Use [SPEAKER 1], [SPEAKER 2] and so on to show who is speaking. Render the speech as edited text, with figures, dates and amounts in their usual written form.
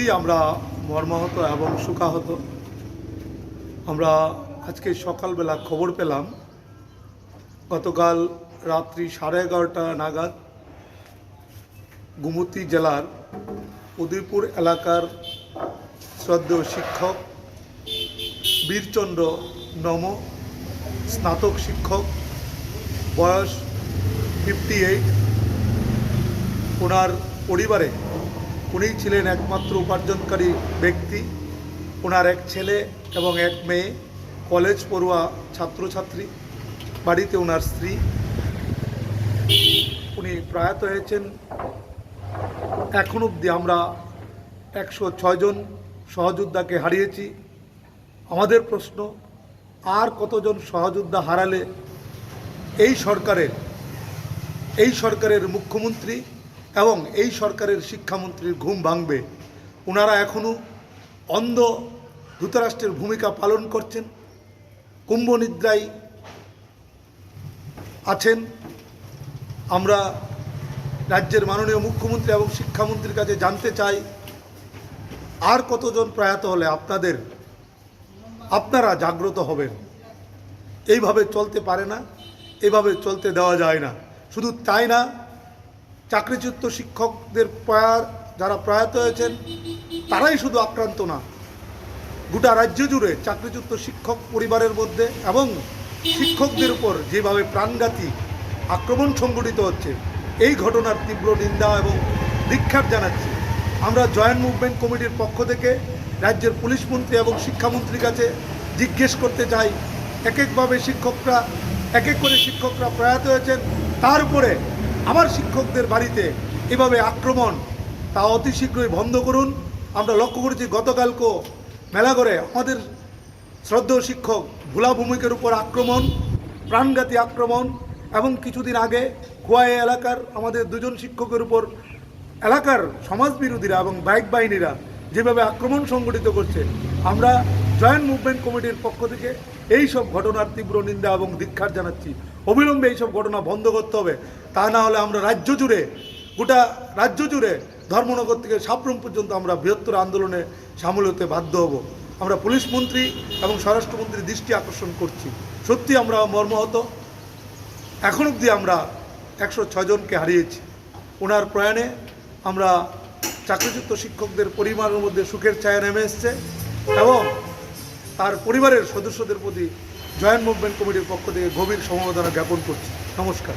[SPEAKER 1] সত্যি আমরা মর্মাহত এবং শোকাহত। আমরা আজকে সকালবেলা খবর পেলাম গতকাল রাত্রি 11:30 নাগাদ গোমতী জেলার উদয়পুর এলাকার শ্রদ্ধেয় শিক্ষক বীরচন্দ্র নম, স্নাতক শিক্ষক, বয়স 58। ওনার পরিবারে উনি ছিলেন একমাত্র উপার্জনকারী ব্যক্তি। ওনার এক ছেলে এবং এক মেয়ে, কলেজ পড়ুয়া ছাত্রছাত্রী, বাড়িতে ওনার স্ত্রী। উনি প্রয়াত হয়েছেন। এখন অবধি আমরা 106 জন সহযোদ্ধাকে হারিয়েছি। আমাদের প্রশ্ন, আর কতজন সহযোদ্ধা হারালে এই সরকারের মুখ্যমন্ত্রী এবং এই সরকারের শিক্ষামন্ত্রীর ঘুম ভাঙবে? ওনারা এখনও অন্ধ ধৃতরাষ্ট্রের ভূমিকা পালন করছেন, কুম্ভনিদ্রায় আছেন। আমরা রাজ্যের মাননীয় মুখ্যমন্ত্রী এবং শিক্ষামন্ত্রীর কাছে জানতে চাই, আর কতজন প্রয়াত হলে আপনারা জাগ্রত হবেন? এইভাবে চলতে পারে না, এইভাবে চলতে দেওয়া যায় না। শুধু তাই না, চাকরিচ্যুত শিক্ষকদের যারা প্রয়াত হয়েছেন তারাই শুধু আক্রান্ত না, গোটা রাজ্য জুড়ে চাকরিচ্যুত শিক্ষক পরিবারের মধ্যে এবং শিক্ষকদের উপর যেভাবে প্রাণঘাতী আক্রমণ সংঘটিত হচ্ছে, এই ঘটনার তীব্র নিন্দা এবং ধিক্কার জানাচ্ছি। আমরা জয়েন্ট মুভমেন্ট কমিটির পক্ষ থেকে রাজ্যের পুলিশ মন্ত্রী এবং শিক্ষামন্ত্রীর কাছে জিজ্ঞেস করতে চাই, এক এক করে শিক্ষকরা প্রয়াত হয়েছেন, তার উপরে আমার শিক্ষকদের বাড়িতে এভাবে আক্রমণ, তা অতি শীঘ্রই বন্ধ করুন। আমরা লক্ষ্য করেছি গতকালকেও মেলাঘরে আমাদের শ্রদ্ধেয় শিক্ষক ভোলা ভূমিকের উপর আক্রমণ, প্রাণঘাতী আক্রমণ, এবং কিছুদিন আগে খোয়াই এলাকার আমাদের 2 জন শিক্ষকের উপর এলাকার সমাজবিরোধীরা এবং বাইক বাহিনীরা যেভাবে আক্রমণ সংগঠিত করছে, আমরা জয়েন্ট মুভমেন্ট কমিটির পক্ষ থেকে এই সব ঘটনার তীব্র নিন্দা এবং ধিক্কার জানাচ্ছি। অবিলম্বে এইসব ঘটনা বন্ধ করতে হবে। তা না হলে আমরা গোটা রাজ্য জুড়ে ধর্মনগর থেকে সাবরুম পর্যন্ত আমরা বৃহত্তর আন্দোলনে সামিল হতে বাধ্য হব। আমরা পুলিশ মন্ত্রী এবং স্বরাষ্ট্রমন্ত্রীর দৃষ্টি আকর্ষণ করছি। সত্যি আমরা মর্মাহত। এখন অবধি আমরা 106 জনকে হারিয়েছি। ওনার প্রয়াণে আমরা চাকরিচ্যুত শিক্ষকদের পরিবারের মধ্যে সুখের ছায়া নেমে এসছে এবং তার পরিবারের সদস্যদের প্রতি জয়েন্ট মুভমেন্ট কমিটির পক্ষ থেকে গভীর সমবেদনা জ্ঞাপন করছি। নমস্কার।